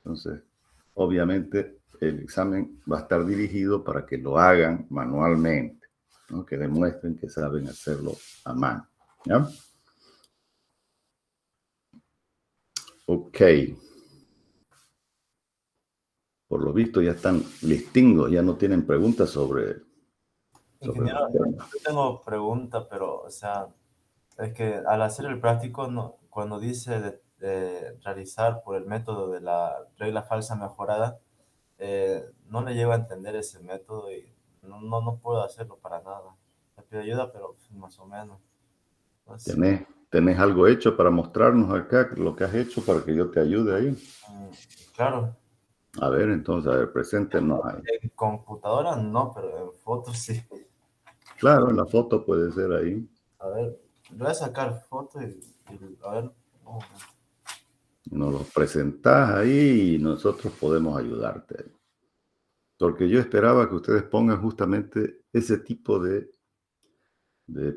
Entonces, obviamente, el examen va a estar dirigido para que lo hagan manualmente, ¿no? Que demuestren que saben hacerlo a mano. ¿Ya? Ok. Por lo visto ya están listingos, ya no tienen preguntas sobre Ingeniero, los temas. yo tengo pregunta, pero, o sea, es que al hacer el práctico, no, cuando dice de realizar por el método de la regla falsa mejorada, no le llego a entender ese método y no puedo hacerlo para nada. Le pido ayuda, pero pues, más o menos. No sé. ¿Tenés algo hecho para mostrarnos acá lo que has hecho para que yo te ayude ahí? Mm, claro, A ver, entonces, a ver, preséntenos ahí. en computadora no, pero en fotos sí. Claro, en la foto puede ser ahí. A ver, voy a sacar fotos a ver. Oh, Nos lo presentás ahí y nosotros podemos ayudarte. Porque yo esperaba que ustedes pongan justamente ese tipo de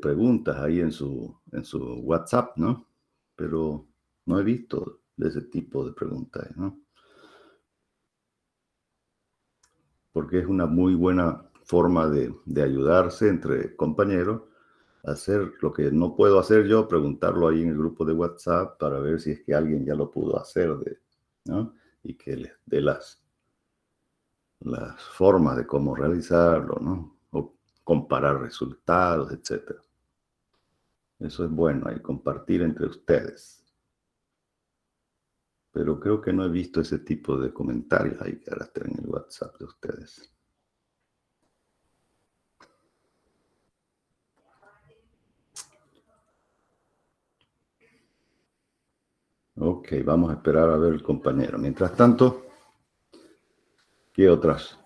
preguntas ahí en su WhatsApp, ¿no? Pero no he visto de ese tipo de preguntas, ¿no? Porque es una muy buena forma de ayudarse entre compañeros a hacer lo que no puedo hacer yo, preguntarlo ahí en el grupo de WhatsApp para ver si es que alguien ya lo pudo hacer, ¿no? Y que les dé las formas de cómo realizarlo, ¿no? O comparar resultados, etcétera. Eso es bueno, ahí compartir entre ustedes. Pero creo que no he visto ese tipo de comentarios ahí que ahora estén en el WhatsApp de ustedes. Ok, vamos a esperar a ver el compañero. Mientras tanto, ¿qué otras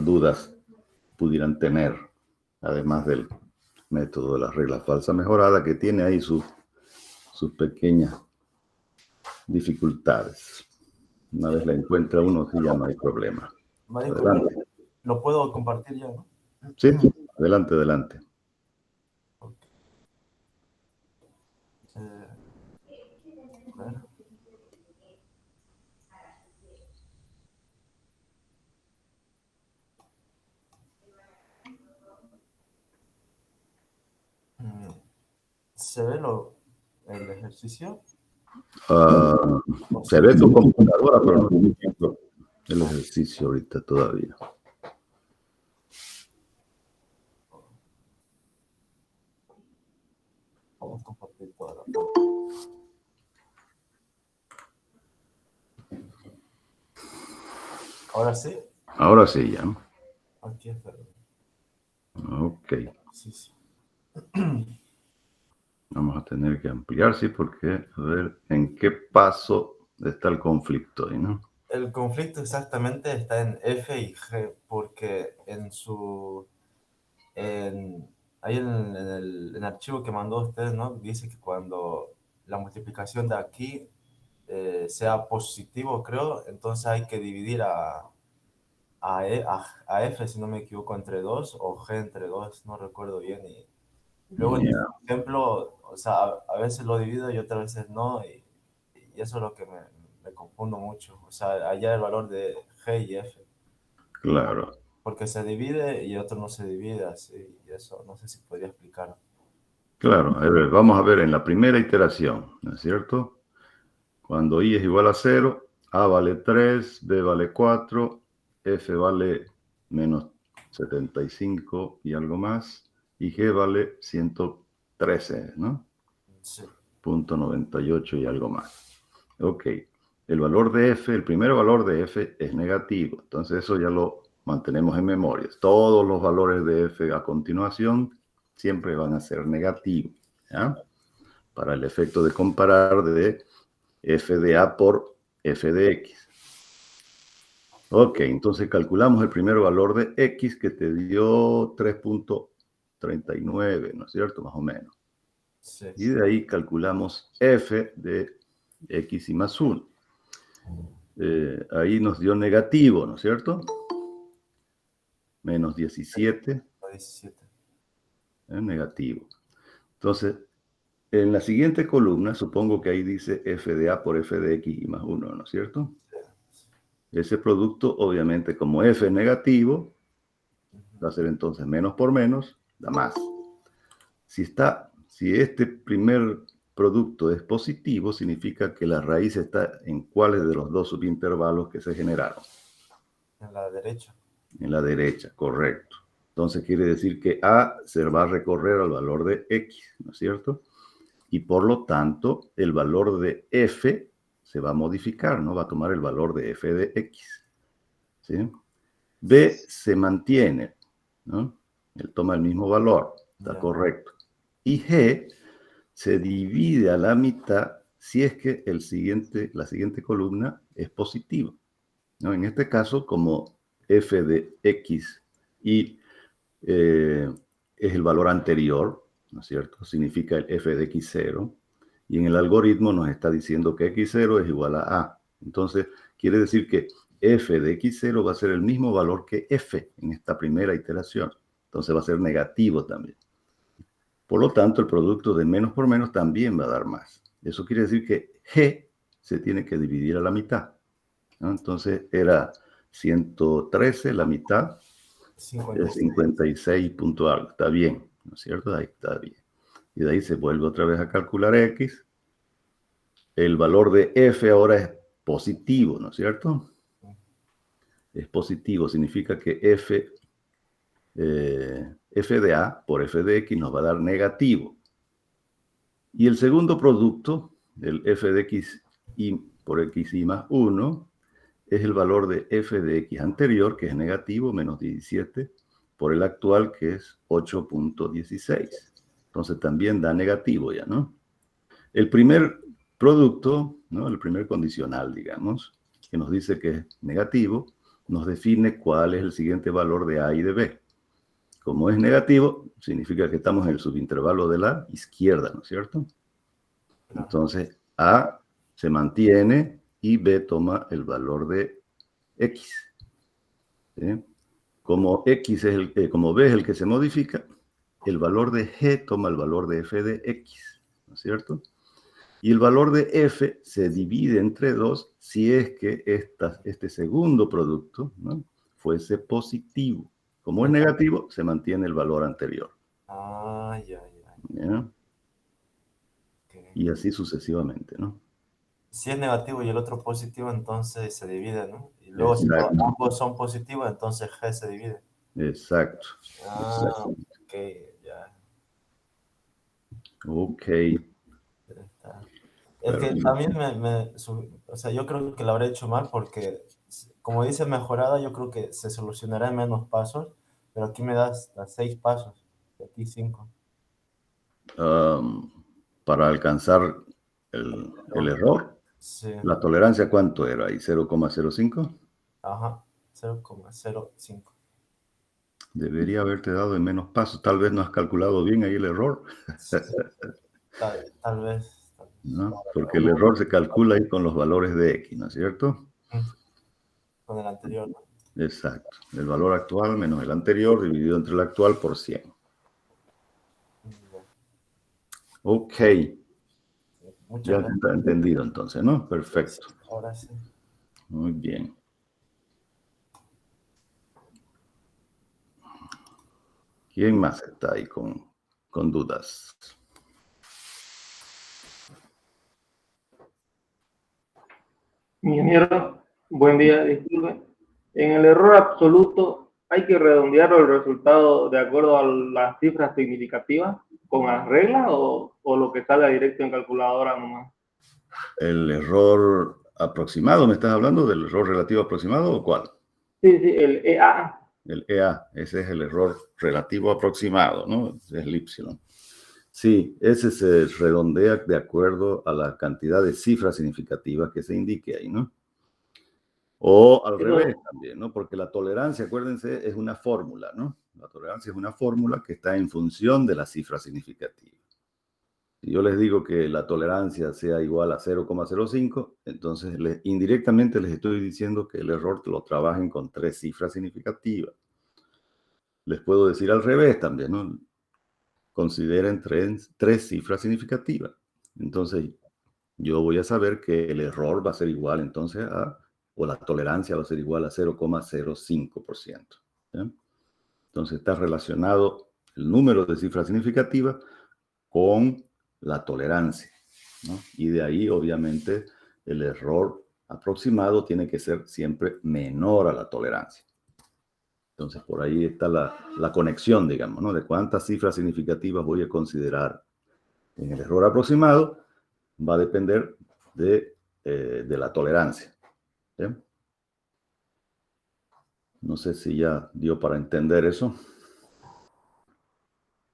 dudas pudieran tener, además del método de la regla falsa mejorada, que tiene ahí sus pequeñas dificultades? Una vez la encuentra uno, sí ya no hay problema. Marico, Adelante. lo puedo compartir ya, ¿no? Sí, adelante, adelante. Ok. A ver. Mm, ¿Se ve el ejercicio? Ah, ¿O se se ve ve? tu computadora, pero no estoy viendo el ejercicio ahorita todavía. Vamos a compartir toda la. Ahora sí, Ahora sí, ya. aquí está. Ok. Sí, sí. Vamos a tener que ampliar, sí, porque a ver en qué paso está el conflicto ahí, ¿no? El conflicto exactamente está en F y G, porque en, ahí en el archivo que mandó usted, ¿no? Dice que cuando la multiplicación de aquí sea positivo, creo, entonces hay que dividir a F, si no me equivoco, entre 2 o G entre 2, no recuerdo bien. Y luego en Ya, este ejemplo, o sea, a veces lo divido y otras veces no, y eso es lo que me confundo mucho. O sea, allá el valor de G y F, claro, porque se divide y otro no se divide, así, y eso no sé si podría explicar. claro. A ver, vamos a ver en la primera iteración, ¿no es cierto? Cuando i es igual a 0, a vale 3, b vale 4, f vale menos 75 y algo más, y g vale 113, ¿no? Sí, Punto 98 y algo más. Ok, el valor de f, el primer valor de f es negativo, entonces eso ya lo mantenemos en memoria. Todos los valores de f a continuación siempre van a ser negativos, ¿ya? Para el efecto de comparar de f de a por f de x. Ok, entonces calculamos el primer valor de x que te dio 3.39, ¿no es cierto? Más o menos. sí. Y de ahí calculamos f de x y más 1. Ahí nos dio negativo, ¿no es cierto? Menos 17, 17. negativo. Entonces, En la siguiente columna, supongo que ahí dice f de a por f de x y más 1, ¿no es cierto? Ese producto, obviamente, como f es negativo, va a ser entonces menos por menos, da más. Si este primer producto es positivo, significa que la raíz está en cuáles de los dos subintervalos que se generaron. En la derecha. En la derecha, correcto. Entonces quiere decir que A se va a recorrer al valor de X, ¿no es cierto? Y por lo tanto, el valor de F se va a modificar, ¿no? Va a tomar el valor de F de X. ¿Sí? B se mantiene, ¿no? Él toma el mismo valor, está correcto. Y G se divide a la mitad si es que la siguiente columna es positiva, ¿no? En este caso, como f de x y es el valor anterior, ¿no es cierto? Significa el f de x0. Y en el algoritmo nos está diciendo que x0 es igual a a. Entonces, quiere decir que f de x0 va a ser el mismo valor que f en esta primera iteración. Entonces va a ser negativo también. Por lo tanto, el producto de menos por menos también va a dar más. Eso quiere decir que G se tiene que dividir a la mitad, ¿no? Entonces era 113, la mitad es 56 punto algo. Está bien, ¿no es cierto? Ahí está bien. Y de ahí se vuelve otra vez a calcular X. El valor de F ahora es positivo, ¿no es cierto? Es positivo, significa que F de A por F de X nos va a dar negativo. Y el segundo producto, el f de x y por x y más 1, es el valor de f de x anterior, que es negativo, menos 17, por el actual, que es 8.16. Entonces también da negativo ya, ¿no? El primer producto, ¿no? El primer condicional, digamos, que nos dice que es negativo, nos define cuál es el siguiente valor de a y de b. Como es negativo, significa que estamos en el subintervalo de la izquierda, ¿no es cierto? Entonces, A se mantiene y B toma el valor de X. ¿Sí? Como como B es el que se modifica, el valor de G toma el valor de F de X, ¿no es cierto? Y el valor de F se divide entre 2 si es que este segundo producto, ¿no?, fuese positivo. Como es negativo, se mantiene el valor anterior. Ya. ¿Ya? Okay. Y así sucesivamente, ¿no? Si es negativo y el otro positivo, entonces se divide, ¿no? Y luego Exacto. si ambos son positivos, entonces G se divide. Exacto. Ok, ya. Ok. Está. Es que también o sea, yo creo que lo habré hecho mal porque, como dice mejorada, yo creo que se solucionará en menos pasos, pero aquí me das 6 pasos, y aquí 5. Para alcanzar el error, Sí, la tolerancia, ¿cuánto era ahí? ¿0,05? ajá, 0,05. Debería haberte dado en menos pasos. Tal vez no has calculado bien ahí el error, Tal vez. ¿no? Porque el error se calcula ahí con los valores de X, ¿no es cierto? Con el anterior, ¿no? Exacto. El valor actual menos el anterior dividido entre el actual por 100. Ok. Muchas Ya gracias. está entendido entonces, ¿no? Perfecto. Ahora sí. Muy bien. ¿Quién más está ahí con dudas? Ingeniero, buen día, disculpe. En el error absoluto, ¿hay que redondear el resultado de acuerdo a las cifras significativas con las reglas o lo que sale directo en calculadora nomás? ¿El error aproximado? ¿Me estás hablando del error relativo aproximado o cuál? Sí, el EA. El EA, ese es el error relativo aproximado, ¿no? Es el Y. Sí, ese se redondea de acuerdo a la cantidad de cifras significativas que se indique ahí, ¿no? O al revés también, ¿no? Porque la tolerancia, acuérdense, es una fórmula, ¿no? La tolerancia es una fórmula que está en función de la cifra significativa. Si yo les digo que la tolerancia sea igual a 0,05, entonces indirectamente les estoy diciendo que el error lo trabajen con 3 cifras significativas. Les puedo decir al revés también, ¿no? consideren tres cifras significativas. Entonces, yo voy a saber que el error va a ser igual entonces o la tolerancia va a ser igual a 0,05%. ¿Sí? Entonces, está relacionado el número de cifras significativas con la tolerancia, ¿no? Y de ahí, obviamente, el error aproximado tiene que ser siempre menor a la tolerancia. Entonces, por ahí está la conexión, digamos, ¿no? De cuántas cifras significativas voy a considerar en el error aproximado, va a depender de la tolerancia. ¿Sí? No sé si ya dio para entender eso.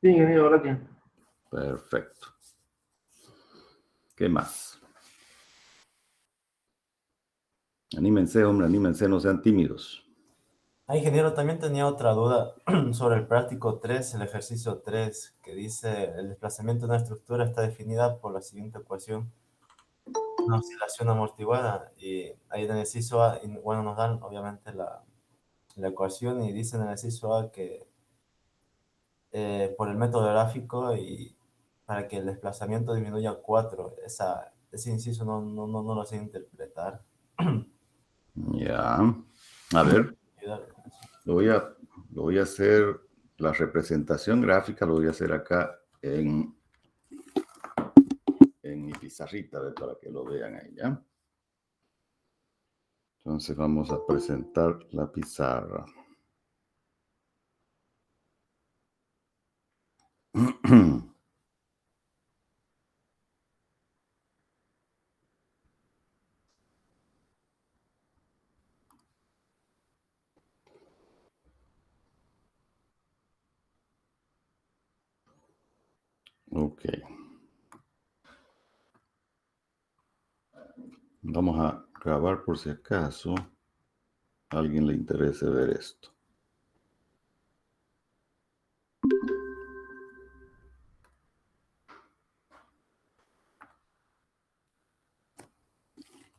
Sí, ingeniero, gracias. Perfecto. ¿Qué más? Anímense, hombre, anímense, no sean tímidos. Ingeniero, también tenía otra duda sobre el práctico 3, el ejercicio 3, que dice el desplazamiento de una estructura está definida por la siguiente ecuación, una oscilación amortiguada, y ahí en el inciso A, y, bueno, nos dan obviamente la ecuación y dicen en el inciso A que por el método gráfico y para que el desplazamiento disminuya a 4, ese inciso no lo sé interpretar. Ya. A ver, lo voy a hacer, la representación gráfica lo voy a hacer acá en mi pizarrita, a ver, para que lo vean ahí, ¿ya? Entonces vamos a presentar la pizarra. Ok. Vamos a grabar por si acaso a alguien le interese ver esto.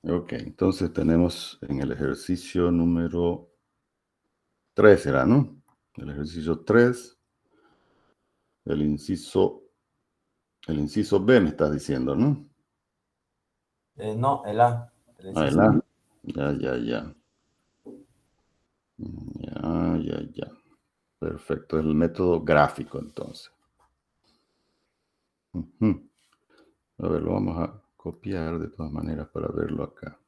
Ok, entonces tenemos en el ejercicio número 3, ¿será, no? El ejercicio 3, el inciso B me estás diciendo, ¿no? No, el A. El Ah, inciso el A. A. Ya. Ya. Perfecto, es el método gráfico entonces. Ujú. A ver, lo vamos a copiar de todas maneras para verlo acá.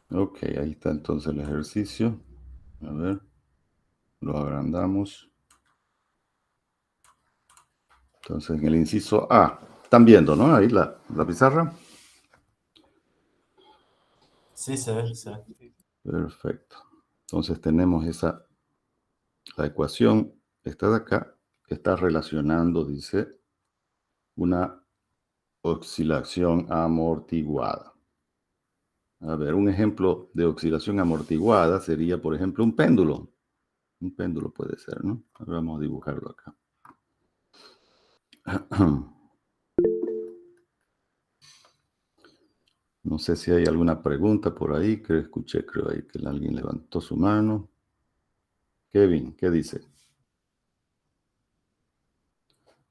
Ok, ahí está entonces el ejercicio. A ver, lo agrandamos. Entonces, en el inciso A, están viendo, ¿no? Ahí la pizarra. Sí, se ve, se ve. Perfecto. Entonces tenemos la ecuación, esta de acá, que está relacionando, dice, una oscilación amortiguada. A ver, un ejemplo de oscilación amortiguada sería, por ejemplo, un péndulo. Un péndulo puede ser, ¿no? Ahora vamos a dibujarlo acá. No sé si hay alguna pregunta por ahí, que escuché, creo ahí que alguien levantó su mano. Kevin, ¿qué dice?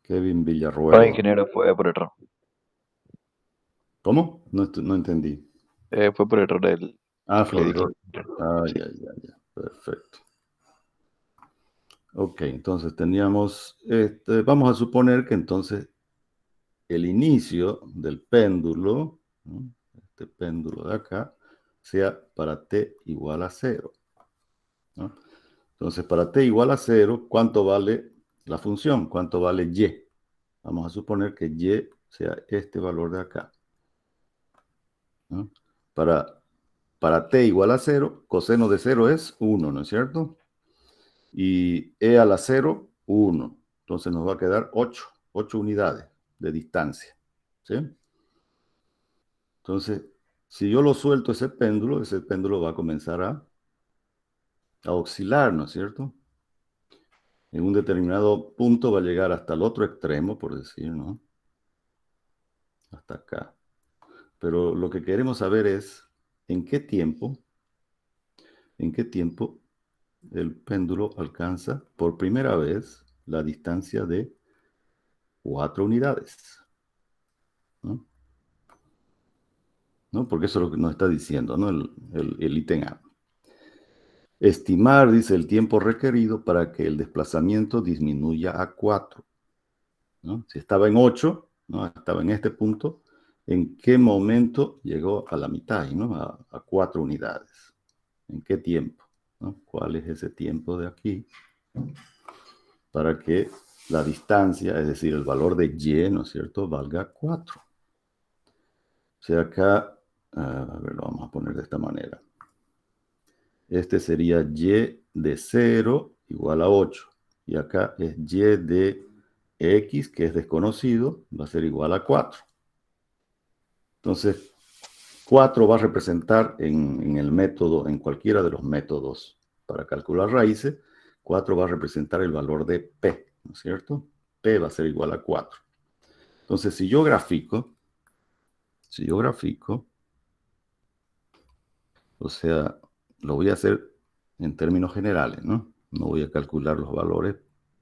Kevin Hola, Villarruel. ingeniero, fue por error. ¿Cómo? No entendí. Fue por error el Fue que le un di clic. error. Ah, Sí. ya. Perfecto. Ok, entonces teníamos, vamos a suponer que entonces el inicio del péndulo, ¿no? Este péndulo de acá, sea para t igual a 0, ¿no? Entonces, para t igual a 0, ¿cuánto vale la función? ¿Cuánto vale y? Vamos a suponer que y sea este valor de acá, ¿no? Para t igual a 0, coseno de 0 es 1, ¿no es cierto? Y e a la 0, 1. Entonces nos va a quedar 8 unidades de distancia, ¿sí? Entonces, si yo lo suelto ese péndulo va a comenzar a oscilar, ¿no es cierto? en un determinado punto va a llegar hasta el otro extremo, por decir, ¿no? Hasta acá. Pero lo que queremos saber es en qué tiempo el péndulo alcanza por primera vez la distancia de 4 unidades. ¿No? ¿No? Porque eso es lo que nos está diciendo, ¿no? El ítem A. Estimar, dice, el tiempo requerido para que el desplazamiento disminuya a 4. ¿No? Si estaba en 8, ¿no? Estaba en este punto, ¿en qué momento llegó a la mitad, ¿no? A 4 unidades? ¿En qué tiempo? ¿No? ¿Cuál es ese tiempo de aquí? Para que la distancia, es decir, el valor de y, ¿no es cierto?, valga 4. O sea, acá, a ver, lo vamos a poner de esta manera. Este sería y de 0 igual a 8. Y acá es y de x, que es desconocido, va a ser igual a 4. Entonces, 4 va a representar en el método, en cualquiera de los métodos para calcular raíces, 4 va a representar el valor de P, ¿no es cierto? P va a ser igual a 4. Entonces, si yo grafico, o sea, lo voy a hacer en términos generales, ¿no? No voy a calcular los valores,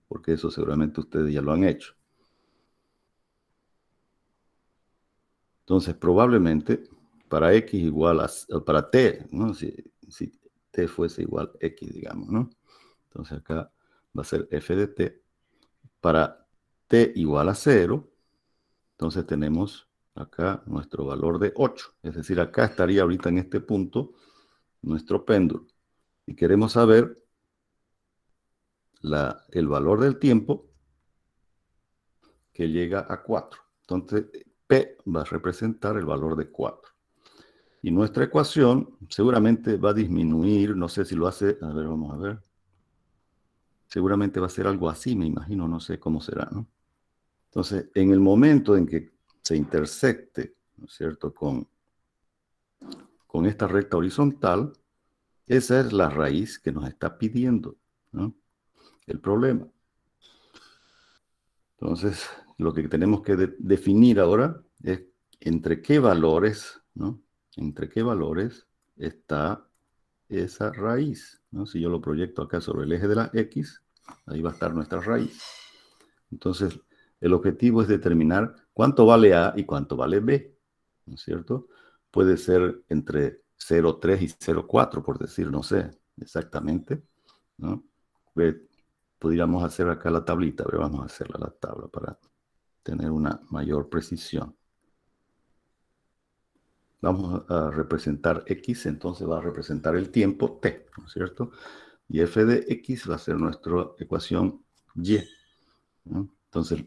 porque eso seguramente ustedes ya lo han hecho. Entonces, probablemente, para x igual a, para t, ¿no? Si t fuese igual a x, digamos, ¿no? Entonces acá va a ser f de t. Para t igual a 0, entonces tenemos acá nuestro valor de 8. Es decir, acá estaría ahorita en este punto nuestro péndulo. Y queremos saber el valor del tiempo que llega a 4. Entonces, P va a representar el valor de 4. Y nuestra ecuación seguramente va a disminuir, no sé si lo hace, a ver, vamos a ver. Seguramente va a ser algo así, me imagino, no sé cómo será, ¿no? Entonces, en el momento en que se intersecte, ¿no es cierto?, con esta recta horizontal, esa es la raíz que nos está pidiendo, ¿no?, el problema. Entonces, lo que tenemos que definir ahora es entre qué valores, ¿no?, entre qué valores está esa raíz, ¿no? Si yo lo proyecto acá sobre el eje de la X, ahí va a estar nuestra raíz. Entonces, el objetivo es determinar cuánto vale A y cuánto vale B, ¿no es cierto? Puede ser entre 0,3 y 0,4, por decir, no sé exactamente, ¿no? Podríamos hacer acá la tablita, pero vamos a hacerla la tabla para tener una mayor precisión. Vamos a representar X, entonces va a representar el tiempo T, ¿no es cierto? Y f de X va a ser nuestra ecuación Y, ¿no? Entonces,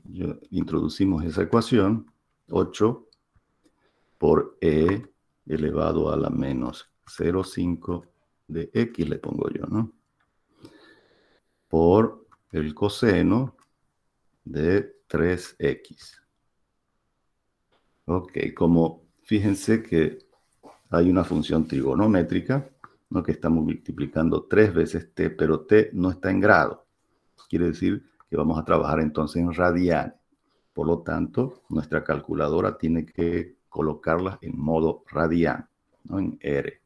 introducimos esa ecuación, 8 por E elevado a la menos 0,5 de X, le pongo yo, ¿no? Por el coseno de 3X. Ok, como fíjense que hay una función trigonométrica, ¿no?, que está multiplicando 3 veces t, pero t no está en grado. Quiere decir que vamos a trabajar entonces en radianes. Por lo tanto, nuestra calculadora tiene que colocarlas en modo radian, ¿no?, en R,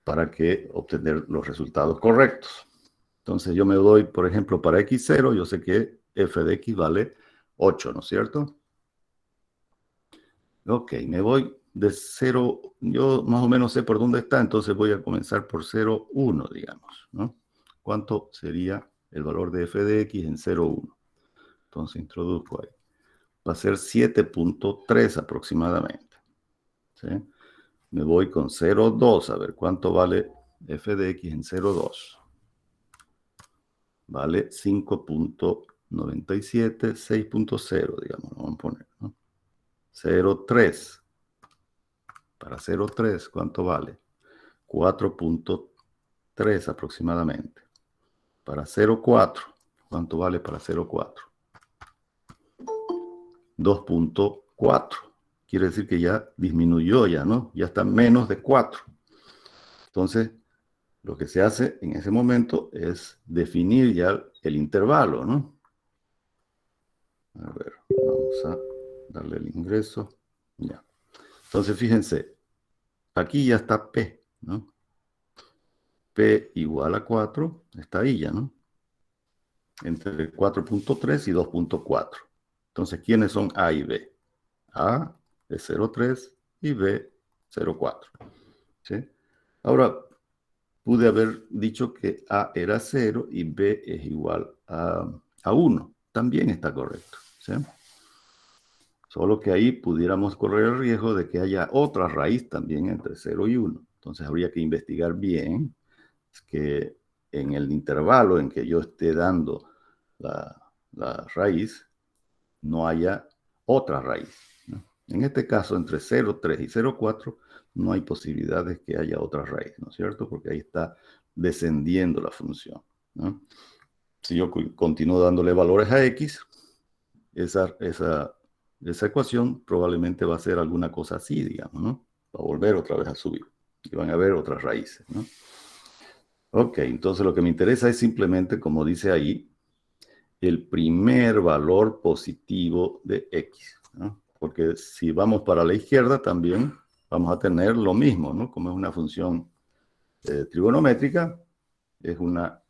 para que obtener los resultados correctos. Entonces yo me doy, por ejemplo, para x0, yo sé que f de x vale 8, ¿no es cierto? Ok, me voy de 0, yo más o menos sé por dónde está, entonces voy a comenzar por 0,1, digamos, ¿no? ¿Cuánto sería el valor de f de x en 0,1? Entonces introduzco ahí. Va a ser 7.3 aproximadamente, ¿sí? Me voy con 0,2, a ver cuánto vale f de x en 0,2. Vale 5.97, 6.0, digamos, vamos a poner, ¿no? 0,3. Para 0,3, ¿cuánto vale? 4.3 aproximadamente. Para 0,4, ¿cuánto vale para 0,4? 2.4. Quiere decir que ya disminuyó ya, ¿no? Ya está menos de 4. Entonces, lo que se hace en ese momento es definir ya el intervalo, ¿no? A ver, vamos a darle el ingreso. Ya. Entonces, fíjense, aquí ya está P, ¿no? P igual a 4, está ahí ya, ¿no? Entre 4.3 y 2.4. Entonces, ¿quiénes son A y B? A es 0.3 y B 0.4. ¿Sí? Ahora, pude haber dicho que A era 0 y B es igual a 1. También está correcto. ¿Sí? Solo que ahí pudiéramos correr el riesgo de que haya otra raíz también entre 0 y 1. Entonces habría que investigar bien que en el intervalo en que yo esté dando la raíz, no haya otra raíz, ¿no? En este caso, entre 0,3 y 0,4, no hay posibilidad de que haya otra raíz, ¿no es cierto? Porque ahí está descendiendo la función, ¿no? Si yo continúo dándole valores a x, esa ecuación probablemente va a ser alguna cosa así, digamos, ¿no? Va a volver otra vez a subir y van a haber otras raíces, ¿no? Ok, entonces lo que me interesa es simplemente, como dice ahí, el primer valor positivo de x, ¿no? Porque si vamos para la izquierda también vamos a tener lo mismo, ¿no? Como es una función trigonométrica, es va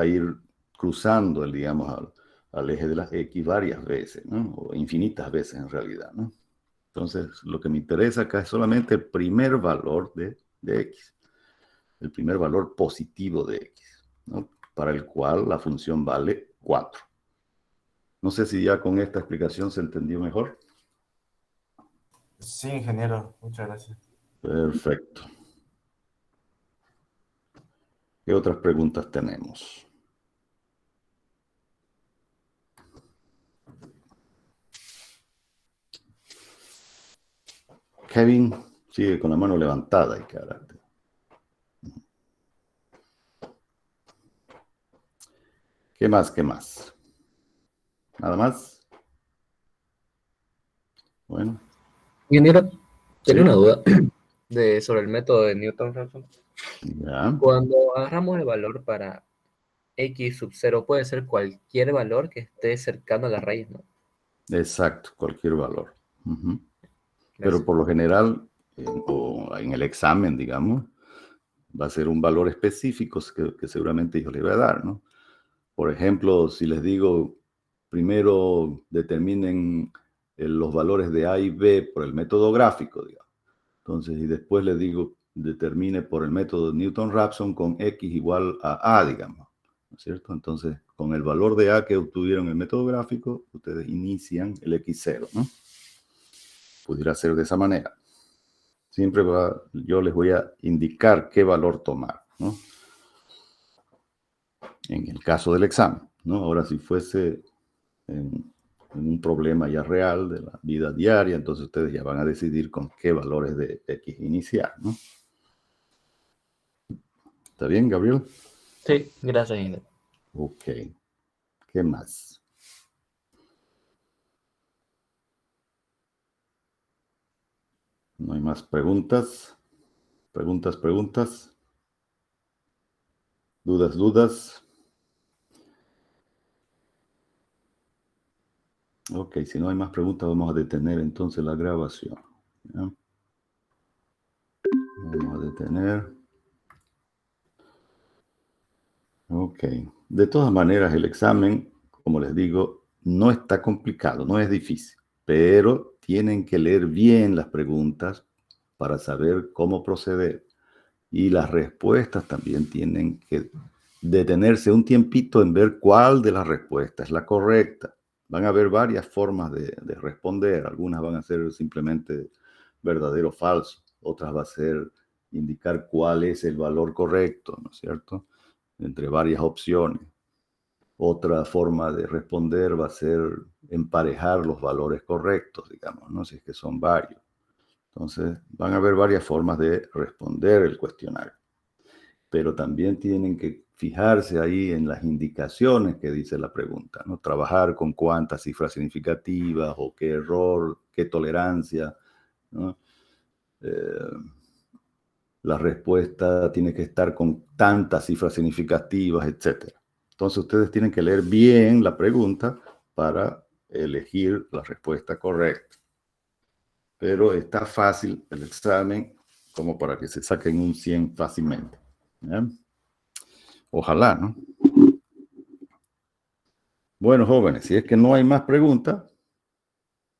a ir cruzando, digamos, al eje de las x varias veces, ¿no? O infinitas veces en realidad, ¿no? Entonces, lo que me interesa acá es solamente el primer valor de x, el primer valor positivo de x, ¿no? Para el cual la función vale 4. No sé si ya con esta explicación se entendió mejor. Sí, ingeniero, muchas gracias. Perfecto. ¿Qué otras preguntas tenemos? Kevin sigue con la mano levantada y carácter. ¿Qué más? ¿Qué más? ¿Nada más? Bueno. Ingeniero, tenía Sí. una duda sobre el método de Newton-Raphson. Ya. Cuando agarramos el valor para x sub 0, puede ser cualquier valor que esté cercano a la raíz, ¿no? Exacto, cualquier valor. Pero Gracias. por lo general, o en el examen, digamos, va a ser un valor específico que seguramente yo le voy a dar, ¿no? Por ejemplo, si les digo, primero determinen los valores de A y B por el método gráfico, digamos. Entonces, y después les digo, determine por el método de Newton-Raphson con X igual a A, digamos, ¿no es cierto? Entonces, con el valor de A que obtuvieron en el método gráfico, ustedes inician el X0, ¿no? Pudiera ser de esa manera. Siempre yo les voy a indicar qué valor tomar, ¿no? En el caso del examen, ¿no? Ahora, si fuese en un problema ya real de la vida diaria, entonces ustedes ya van a decidir con qué valores de X iniciar, ¿no? ¿Está bien, Gabriel? Sí, gracias, ingeniero. Ok. ¿Qué más? ¿No hay más preguntas? Preguntas. Dudas. Ok, si no hay más preguntas, vamos a detener entonces la grabación, ¿ya? Vamos a detener. Ok. De todas maneras, el examen, como les digo, no está complicado, no es difícil, pero tienen que leer bien las preguntas para saber cómo proceder. Y las respuestas también tienen que detenerse un tiempito en ver cuál de las respuestas es la correcta. Van a haber varias formas de responder. Algunas van a ser simplemente verdadero o falso. Otras va a ser indicar cuál es el valor correcto, ¿no es cierto? Entre varias opciones. Otra forma de responder va a ser emparejar los valores correctos, digamos, ¿no? Si es que son varios. Entonces, van a haber varias formas de responder el cuestionario. Pero también tienen que fijarse ahí en las indicaciones que dice la pregunta, ¿no? Trabajar con cuántas cifras significativas o qué error, qué tolerancia, ¿no? la respuesta tiene que estar con tantas cifras significativas, etc. Entonces ustedes tienen que leer bien la pregunta para elegir la respuesta correcta. Pero está fácil el examen como para que se saquen un 100 fácilmente. ¿Ya? Ojalá, ¿no? Bueno, jóvenes, si es que no hay más preguntas,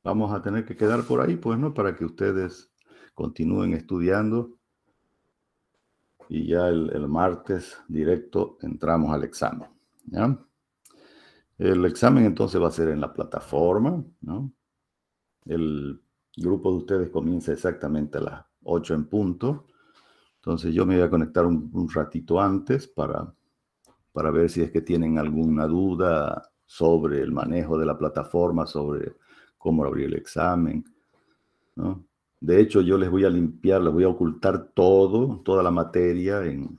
vamos a tener que quedar por ahí, pues, ¿no? Para que ustedes continúen estudiando y ya el martes directo entramos al examen, ¿ya? El examen entonces va a ser en la plataforma, ¿no? El grupo de ustedes comienza exactamente a las 8 en punto. Entonces yo me voy a conectar un ratito antes para ver si es que tienen alguna duda sobre el manejo de la plataforma, sobre cómo abrir el examen, ¿no? De hecho, yo les voy a limpiar, les voy a ocultar toda la materia en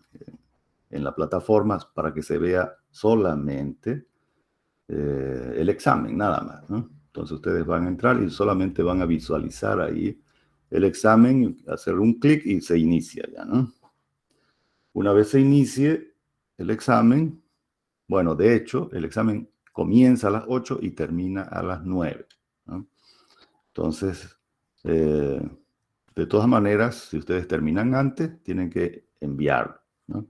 la plataforma para que se vea solamente el examen, nada más, ¿no? Entonces ustedes van a entrar y solamente van a visualizar ahí el examen, hacer un clic y se inicia ya, ¿no? Una vez se inicie el examen, bueno, de hecho, el examen comienza a las 8 y termina a las 9, ¿no? Entonces, de todas maneras, si ustedes terminan antes, tienen que enviarlo, ¿no?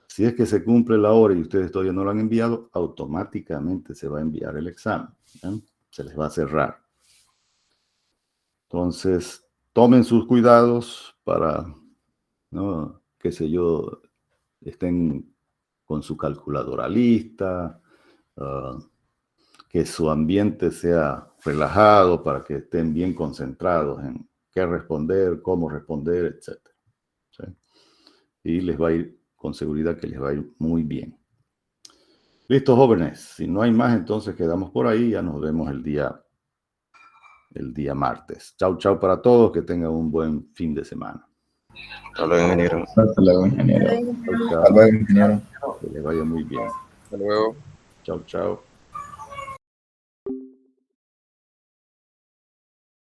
Si es que se cumple la hora y ustedes todavía no lo han enviado, automáticamente se va a enviar el examen, ¿no? Se les va a cerrar. Entonces, tomen sus cuidados para, ¿no? Qué sé yo, estén con su calculadora lista, que su ambiente sea relajado para que estén bien concentrados en qué responder, cómo responder, etc. ¿Sí? Y les va a ir, con seguridad que les va a ir muy bien. Listo, jóvenes. Si no hay más, entonces quedamos por ahí. Ya nos vemos el día martes. Chau, chau para todos. Que tengan un buen fin de semana. Hasta luego, ingeniero. Hasta luego, ingeniero. Chau, chau. Hasta luego, ingeniero. Que les vaya muy bien. Hasta luego. Chau, chau.